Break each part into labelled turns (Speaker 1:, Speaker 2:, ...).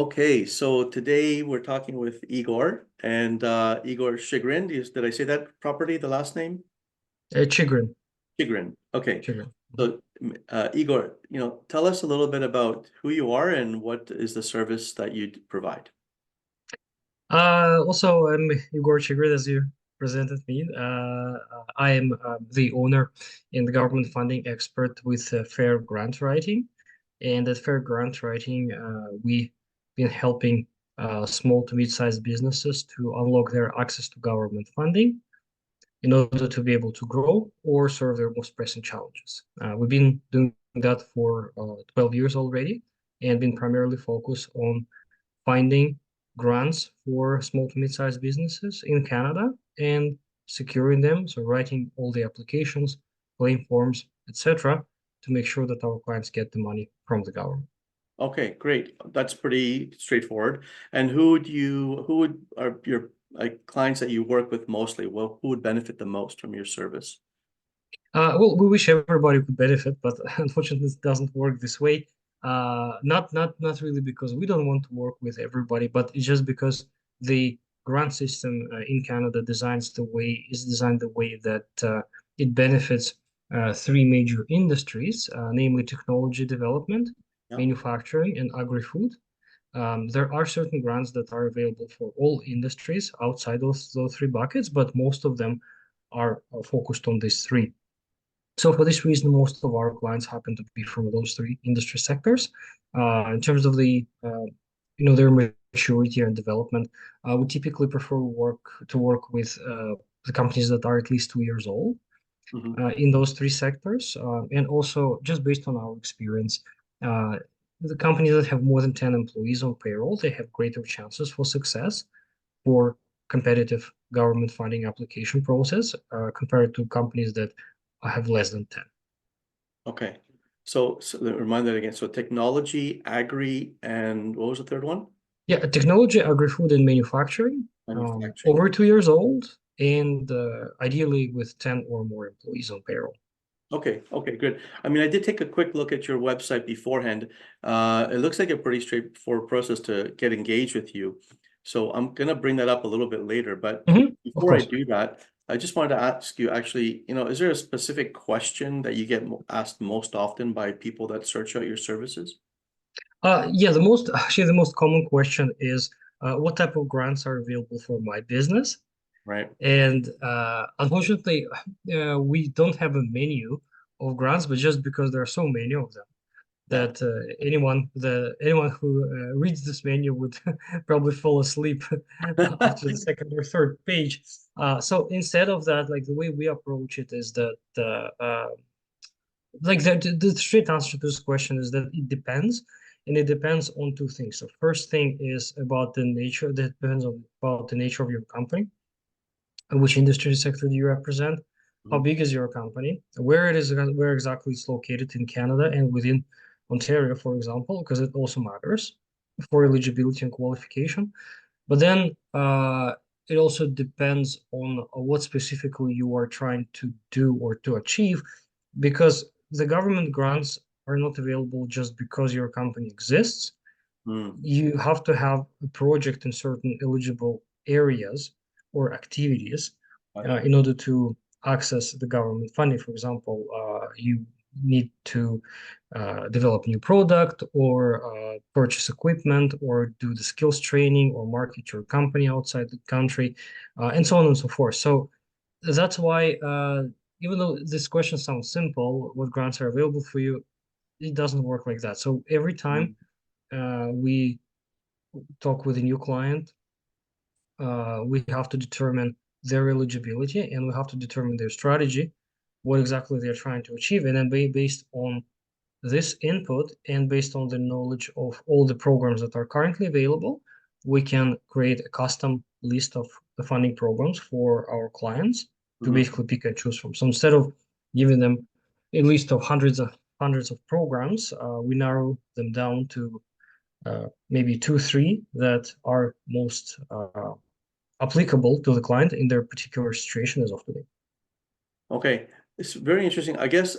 Speaker 1: Okay, so today we're talking with Igor and Igor Chigrin. Did I say that properly, the last name?
Speaker 2: Chigrin.
Speaker 1: Chigrin. Okay.
Speaker 2: Chigrin.
Speaker 1: So Igor, tell us a little bit about who you are and what is the service that you provide.
Speaker 2: Also, I'm Igor Chigrin, as you presented me. I am the owner and the government funding expert with Fair Grant Writing. And at Fair Grant Writing, we've been helping small to mid-sized businesses to unlock their access to government funding in order to be able to grow or serve their most pressing challenges. We've been doing that for 12 years already and been primarily focused on finding grants for small to mid-sized businesses in Canada and securing them. So writing all the applications, claim forms, etc., to make sure that our clients get the money from the government.
Speaker 1: Okay, great. That's pretty straightforward. And who are your clients that you work with mostly? Well, who would benefit the most from your service?
Speaker 2: Well, we wish everybody could benefit, but unfortunately, it doesn't work this way. Not really because we don't want to work with everybody, but it's just because the grant system in Canada is designed the way that it benefits three major industries, namely technology development,
Speaker 1: Yeah.
Speaker 2: manufacturing, and agri-food. There are certain grants that are available for all industries outside those three buckets, but most of them are focused on these three. So for this reason, most of our clients happen to be from those three industry sectors. In terms of their maturity and development, we typically prefer to work with the companies that are at least 2 years old
Speaker 1: Mhm.
Speaker 2: in those three sectors. And also, just based on our experience, uh, the companies that have more than 10 employees on payroll, they have greater chances for success for competitive government funding application process compared to companies that have less than 10.
Speaker 1: Okay. So remind that again. So technology, agri, and what was the third one?
Speaker 2: Yeah, technology, agri-food, and manufacturing,
Speaker 1: Manufacturing.
Speaker 2: over 2 years old, and ideally with 10 or more employees on payroll.
Speaker 1: Okay, okay, good. I mean, I did take a quick look at your website beforehand. It looks like a pretty straightforward process to get engaged with you. So I'm gonna bring that up a little bit later, but
Speaker 2: Of
Speaker 1: before I
Speaker 2: course.
Speaker 1: do that, I just wanted to ask you actually, is there a specific question that you get asked most often by people that search out your services?
Speaker 2: Yeah, the most common question is what type of grants are available for my business?
Speaker 1: Right.
Speaker 2: And unfortunately, we don't have a menu of grants, but just because there are so many of them,
Speaker 1: Yeah.
Speaker 2: that anyone who reads this menu would probably fall asleep after the second or third page. So instead of that, like the way we approach it is that the straight answer to this question is that it depends, and it depends on two things. So first thing is about the nature. That depends on about the nature of your company, which industry sector do you represent, how
Speaker 1: Mhm.
Speaker 2: big is your company, where exactly it's located in Canada and within Ontario, for example, because it also matters for eligibility and qualification. But then it also depends on what specifically you are trying to do or to achieve, because the government grants are not available just because your company exists.
Speaker 1: Mm.
Speaker 2: You have to have a project in certain eligible areas or activities
Speaker 1: Right.
Speaker 2: in order to access the government funding. For example, you need to develop new product or purchase equipment or do the skills training or market your company outside the country, and so on and so forth. So that's why, even though this question sounds simple, what grants are available for you, it doesn't work like that. So every time
Speaker 1: Mm.
Speaker 2: we talk with a new client, we have to determine their eligibility and we have to determine their strategy, what exactly they're trying to achieve. And then based on this input and based on the knowledge of all the programs that are currently available, we can create a custom list of the funding programs for our clients to
Speaker 1: Mhm.
Speaker 2: basically pick and choose from. So instead of giving them a list of hundreds of programs, we narrow them down to maybe two, three that are most applicable to the client in their particular situation as of today.
Speaker 1: Okay, it's very interesting. I guess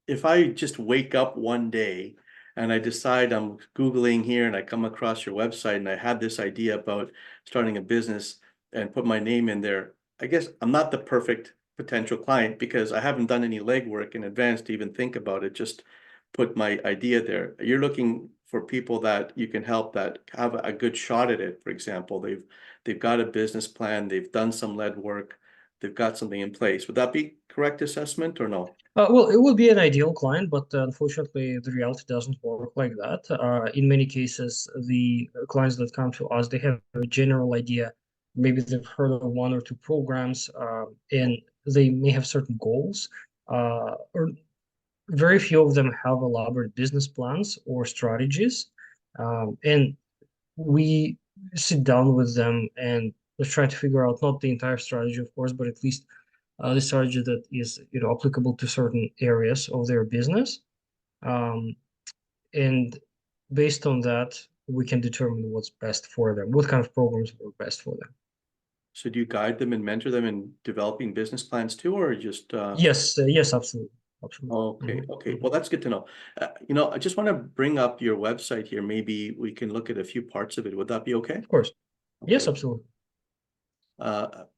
Speaker 1: if I just wake up one day and I decide I'm Googling here and I come across your website and I had this idea about starting a business and put my name in there. I guess I'm not the perfect potential client because I haven't done any legwork in advance to even think about it. Just put my idea there. You're looking for people that you can help that have a good shot at it. For example, they've got a business plan, they've done some lead work, they've got something in place. Would that be correct assessment or no?
Speaker 2: Well, it would be an ideal client, but unfortunately, the reality doesn't work like that. In many cases, the clients that come to us, they have a general idea. Maybe they've heard of one or two programs, and they may have certain goals, or very few of them have elaborate business plans or strategies. And we sit down with them and let's try to figure out not the entire strategy, of course, but at least the strategy that is applicable to certain areas of their business. Um, and based on that, we can determine what's best for them, what kind of programs work best for them.
Speaker 1: So do you guide them and mentor them in developing business plans too, or just
Speaker 2: Yes, absolutely. Absolutely.
Speaker 1: okay, okay.
Speaker 2: Mhm.
Speaker 1: Well, that's good to know. I just want to bring up your website here. Maybe we can look at a few parts of it. Would that be okay?
Speaker 2: Of course. Yes,
Speaker 1: Okay.
Speaker 2: absolutely.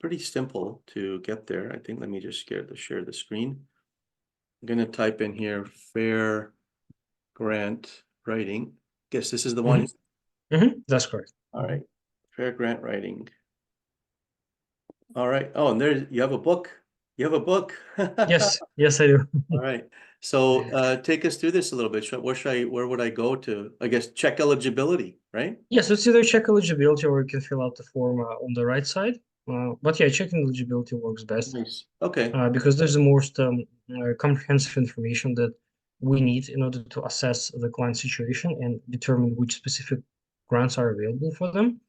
Speaker 1: Pretty simple to get there. I think let me just share the screen. I'm gonna type in here fair grant writing. Guess this is the one.
Speaker 2: That's correct.
Speaker 1: All right. Fair grant writing. All right. Oh, and there you have a book. You have a book.
Speaker 2: Yes, I do.
Speaker 1: All right. So take us through this a little bit. Where would I go to, I guess, check eligibility, right?
Speaker 2: Yes, it's either check eligibility or you can fill out the form on the right side. But yeah, checking eligibility works best
Speaker 1: Nice. Okay.
Speaker 2: because there's the most comprehensive information that we need in order to assess the client situation and determine which specific grants are available for them.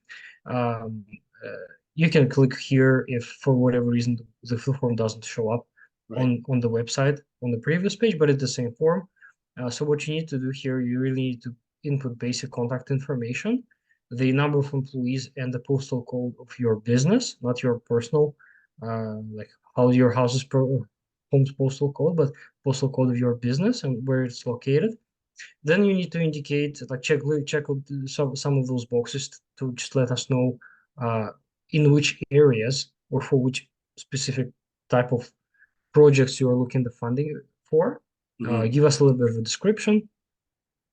Speaker 2: Um, uh, you can click here if for whatever reason the full form doesn't show up
Speaker 1: Right.
Speaker 2: on the website on the previous page, but it's the same form. So what you need to do here, you really need to input basic contact information, the number of employees, and the postal code of your business, not your personal, like how your house's home's postal code, but postal code of your business and where it's located. Then you need to indicate, like check some of those boxes to just let us know in which areas or for which specific type of projects you are looking the funding for.
Speaker 1: Mhm.
Speaker 2: Give us a little bit of a description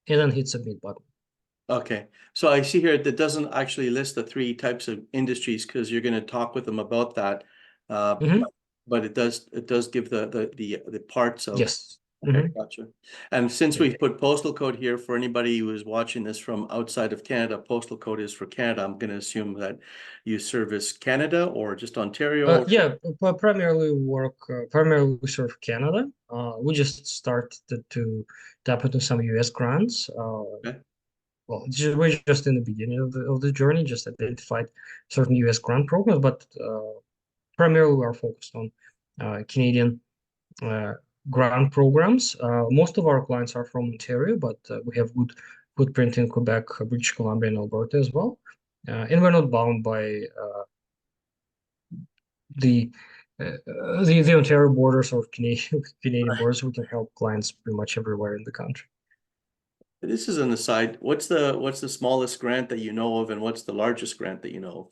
Speaker 2: and then hit submit button.
Speaker 1: Okay. So I see here that doesn't actually list the three types of industries because you're going to talk with them about that. Uh,
Speaker 2: Mhm.
Speaker 1: but it does give the parts of.
Speaker 2: Yes.
Speaker 1: Okay, gotcha. And since
Speaker 2: Yeah.
Speaker 1: we've put postal code here for anybody who is watching this from outside of Canada, postal code is for Canada. I'm going to assume that you service Canada or just Ontario.
Speaker 2: Yeah, but primarily we serve Canada. We just started to tap into some US grants.
Speaker 1: Okay.
Speaker 2: Well, we're just in the beginning of the journey, just identified certain US grant programs, but primarily we are focused on Canadian uh, grant programs. Most of our clients are from Ontario, but we have good footprint in Quebec, British Columbia, and Alberta as well. And we're not bound by the the Ontario borders or Canadian borders. We can help clients pretty much everywhere in the country.
Speaker 1: This is an aside. What's the smallest grant that you know of, and what's the largest grant that you know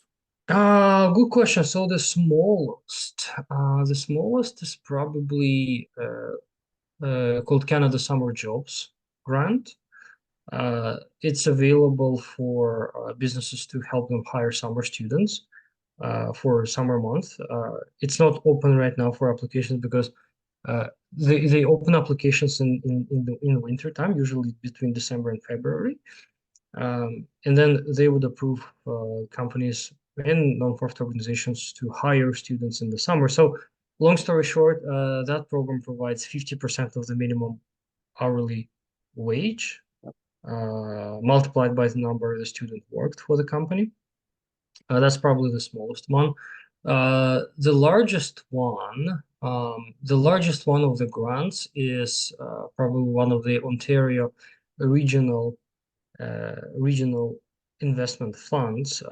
Speaker 2: Good question. So the smallest is probably called Canada Summer Jobs Grant. It's available for businesses to help them hire summer students for summer month. It's not open right now for applications because they open applications in winter time, usually between December and February. And then they would approve companies and nonprofit organizations to hire students in the summer. So, long story short, that program provides 50% of the minimum hourly wage multiplied by the number the student worked for the company. That's probably the smallest one. The largest one of the grants is probably one of the Ontario regional regional investment funds,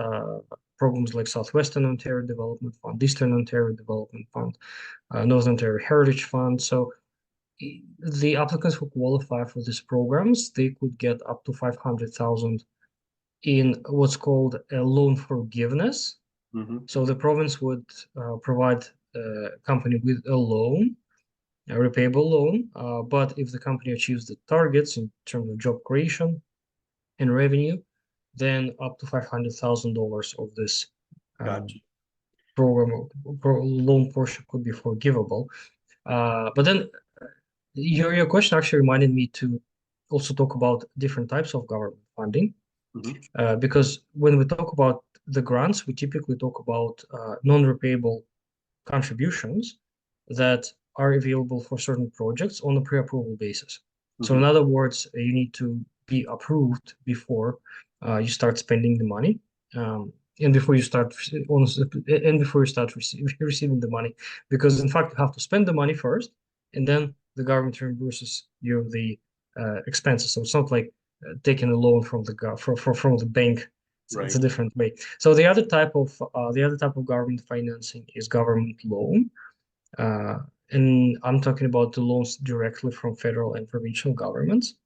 Speaker 2: programs like Southwestern Ontario Development Fund, Eastern Ontario Development Fund, Northern Ontario Heritage Fund. So the applicants who qualify for these programs, they could get up to 500,000 in what's called a loan forgiveness.
Speaker 1: Mm-hmm.
Speaker 2: So the province would provide a company with a loan, a repayable loan, but if the company achieves the targets in terms of job creation and revenue, then up to $500,000 of this
Speaker 1: Gotcha.
Speaker 2: program loan portion could be forgivable. But then your question actually reminded me to also talk about different types of government funding,
Speaker 1: Mm-hmm.
Speaker 2: because when we talk about the grants, we typically talk about non-repayable contributions that are available for certain projects on a pre-approval basis. So in
Speaker 1: Mm-hmm.
Speaker 2: other words, you need to be approved before you start spending the money, and before you start receiving the money, because in fact you have to spend the money first, and then the government reimburses you the expenses. So it's not like taking a loan from the bank. It's a
Speaker 1: Right.
Speaker 2: different way. So the other type of government financing is government loan, uh, and I'm talking about the loans directly from federal and provincial governments.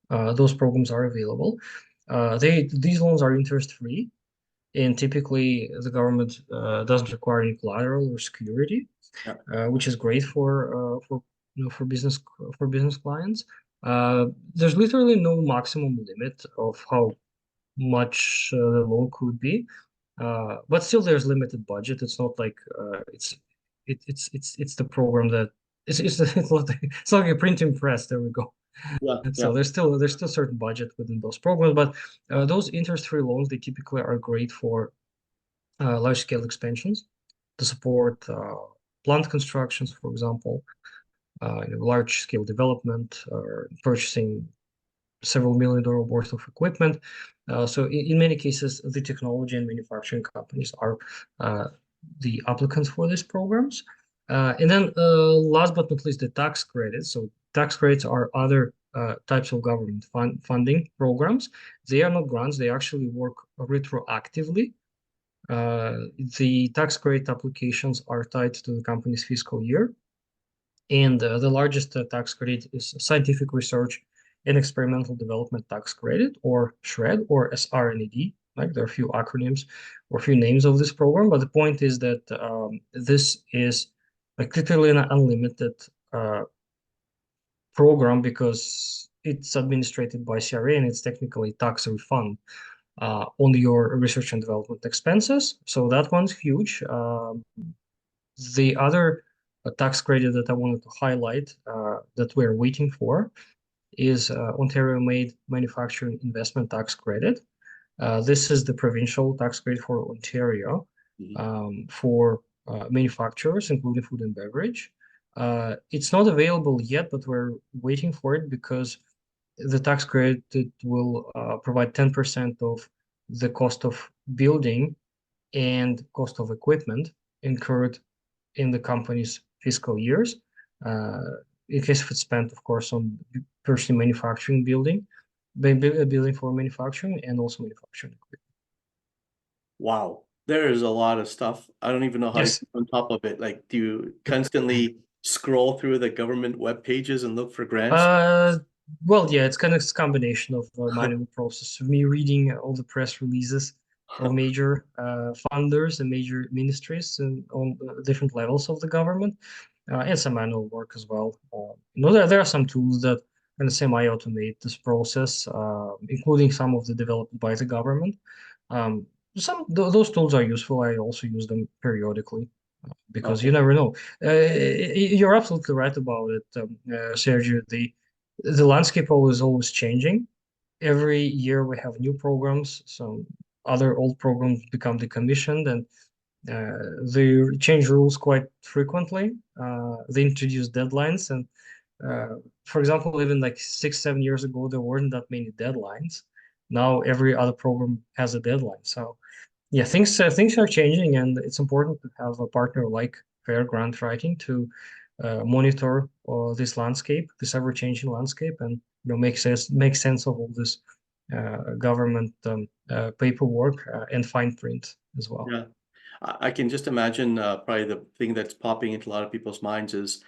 Speaker 2: Those programs are available. These loans are interest free, and typically the government doesn't require any collateral or security,
Speaker 1: Yeah.
Speaker 2: which is great for business clients. There's literally no maximum limit of how much the loan could be, but still there's limited budget. It's not like it's the program that it's like a printing press. There we go.
Speaker 1: Yeah.
Speaker 2: So
Speaker 1: Yeah.
Speaker 2: there's still certain budget within those programs, but those interest-free loans, they typically are great for large-scale expansions to support plant constructions, for example, large-scale development or purchasing several $1 million worth of equipment. So in many cases, the technology and manufacturing companies are the applicants for these programs. And then last but not least, the tax credits. So tax credits are other types of government funding programs. They are not grants. They actually work retroactively. The tax credit applications are tied to the company's fiscal year. And the largest tax credit is scientific research and experimental development tax credit, or SHRED, or SRNED. Like there are a few acronyms or a few names of this program, but the point is that this is like literally an unlimited program because it's administered by CRA and it's technically tax refund on your research and development expenses. So that one's huge. The other tax credit that I wanted to highlight that we're waiting for is Ontario-made manufacturing investment tax credit. This is the provincial tax credit for Ontario
Speaker 1: Mm-hmm.
Speaker 2: for manufacturers, including food and beverage. It's not available yet, but we're waiting for it because the tax credit will provide 10% of the cost of building and cost of equipment incurred in the company's fiscal years, uh, in case if it's spent, of course, on personally manufacturing building for manufacturing and also manufacturing equipment.
Speaker 1: Wow. There is a lot of stuff. I don't even know how to
Speaker 2: Yes.
Speaker 1: keep on top of it. Like, do you constantly scroll through the government web pages and look for grants?
Speaker 2: Uh, well, yeah, it's kind of a combination of manual process of me reading all the press releases of major funders and major ministries and on different levels of the government, and some manual work as well. There are some tools that kind of semi-automate this process, including some of the developed by the government. Um, those tools are useful. I also use them periodically because you
Speaker 1: Okay.
Speaker 2: never know. You're absolutely right about it, Sergio. The landscape is always changing. Every year we have new programs. Some other old programs become decommissioned, and they change rules quite frequently. They introduce deadlines, and for example, even like 6, 7 years ago, there weren't that many deadlines. Now every other program has a deadline. So yeah, things are changing, and it's important to have a partner like Fair Grant Writing to monitor this landscape, this ever-changing landscape, and make sense of all this government paperwork and fine print as well.
Speaker 1: Yeah. I can just imagine probably the thing that's popping into a lot of people's minds is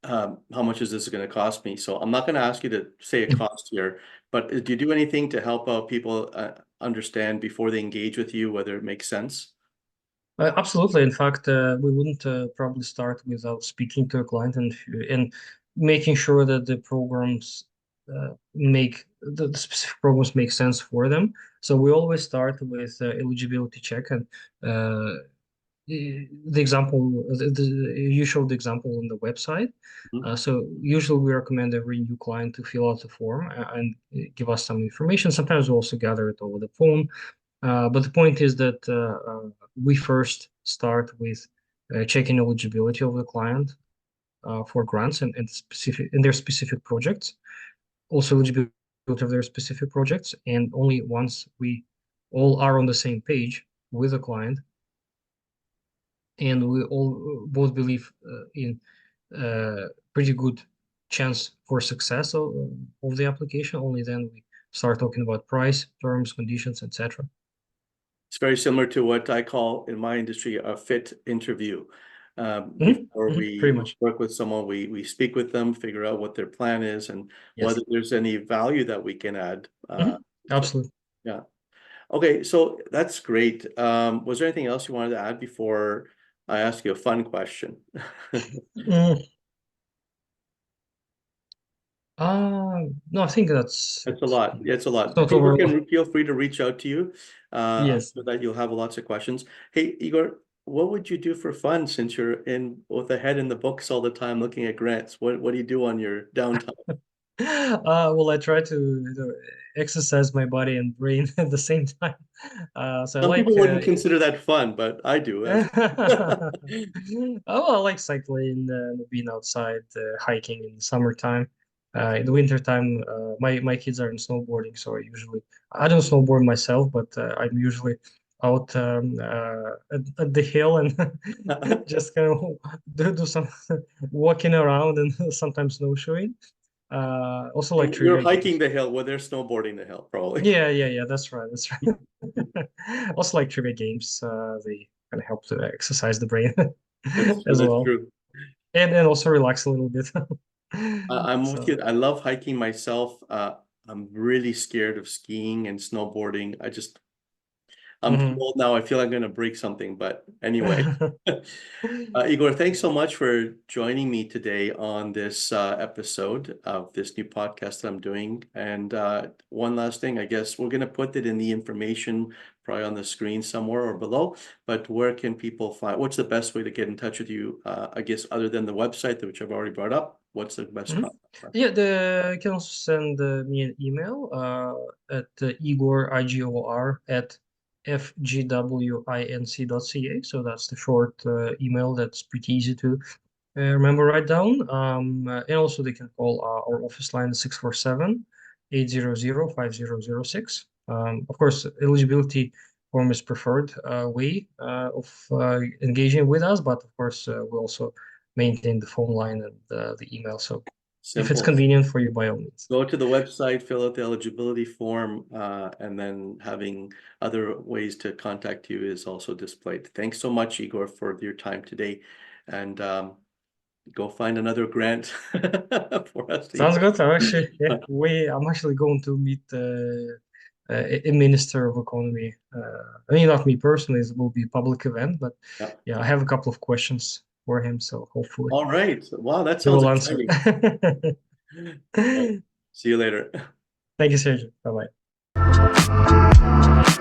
Speaker 1: how much is this going to cost me? So I'm not going to ask you to say a cost here, but do you do anything to help out people understand before they engage with you whether it makes sense?
Speaker 2: Absolutely. In fact, we wouldn't probably start without speaking to a client and making sure that the programs make the specific programs make sense for them. So we always start with eligibility check, and the example you showed the example on the website.
Speaker 1: Mhm.
Speaker 2: So usually we recommend every new client to fill out the form and give us some information. Sometimes we also gather it over the phone. But the point is that we first start with checking eligibility of the client for grants and specific in their specific projects, also eligibility of their specific projects, and only once we all are on the same page with the client and we all both believe in pretty good chance for success of the application, only then we start talking about price, terms, conditions, etc.
Speaker 1: It's very similar to what I call in my industry a fit interview. Before
Speaker 2: Pretty
Speaker 1: we
Speaker 2: much.
Speaker 1: work with someone, we speak with them, figure out what their plan is and whether
Speaker 2: Yes.
Speaker 1: there's any value that we can add. So,
Speaker 2: Absolutely.
Speaker 1: yeah. Okay, so that's great. Was there anything else you wanted to add before I ask you a fun question?
Speaker 2: Mm, no, I think that's
Speaker 1: It's a
Speaker 2: it.
Speaker 1: lot. Yeah, it's a
Speaker 2: It's
Speaker 1: lot.
Speaker 2: not
Speaker 1: People
Speaker 2: overall.
Speaker 1: can feel free to reach out to you. I'm
Speaker 2: Yes.
Speaker 1: sure that you'll have lots of questions. Hey, Igor, what would you do for fun since you're in with a head in the books all the time looking at grants? What do you do on your downtime?
Speaker 2: Well, I try to exercise my body and brain at the same time. So I
Speaker 1: Some
Speaker 2: like
Speaker 1: people wouldn't consider that fun, but I do as
Speaker 2: oh, well, I like cycling, being outside, hiking in the summertime. In the wintertime, my kids are in snowboarding, so I don't snowboard myself, but I'm usually out at the hill and
Speaker 1: well.
Speaker 2: just kind of do some walking around and sometimes snowshoeing. Also like
Speaker 1: You're
Speaker 2: trivia
Speaker 1: hiking
Speaker 2: games.
Speaker 1: the hill, well, they're snowboarding the hill, probably.
Speaker 2: Yeah. That's right. That's right. Also like trivia games. They kind of help to exercise the brain
Speaker 1: That's true.
Speaker 2: as
Speaker 1: That's
Speaker 2: well,
Speaker 1: true.
Speaker 2: and also relax a little bit.
Speaker 1: I'm with
Speaker 2: So,
Speaker 1: you. I love hiking myself. I'm really scared of skiing and snowboarding. I'm too
Speaker 2: mhm.
Speaker 1: old now. I feel I'm going to break something, but anyway. Igor, thanks so much for joining me today on this episode of this new podcast that I'm doing. And one last thing, I guess we're going to put it in the information probably on the screen somewhere or below. But where can people find, what's the best way to get in touch with you? I guess other than the website, which I've already brought up, what's the best
Speaker 2: Mhm.
Speaker 1: contact for?
Speaker 2: Yeah, you can also send me an email at Igor Igor at fgwinc.ca. So that's the short email that's pretty easy to remember, write down. And also they can call our office line 647-800-5006. Of course, eligibility form is preferred way of engaging with us, but of course we also maintain the phone line and the email. So if it's
Speaker 1: Simple.
Speaker 2: convenient for you, by all means.
Speaker 1: Go to the website, fill out the eligibility form, and then having other ways to contact you is also displayed. Thanks so much, Igor, for your time today. And go find another grant for us to
Speaker 2: Sounds
Speaker 1: use.
Speaker 2: good. I'm actually going to meet a minister of economy. I mean, not me personally, it will be a public event, but
Speaker 1: Yeah.
Speaker 2: yeah, I have a couple of questions for him, so hopefully
Speaker 1: All right. Wow, that
Speaker 2: he
Speaker 1: sounds
Speaker 2: will answer.
Speaker 1: exciting. All right. See you later.
Speaker 2: Thank you, Sergio. Bye bye.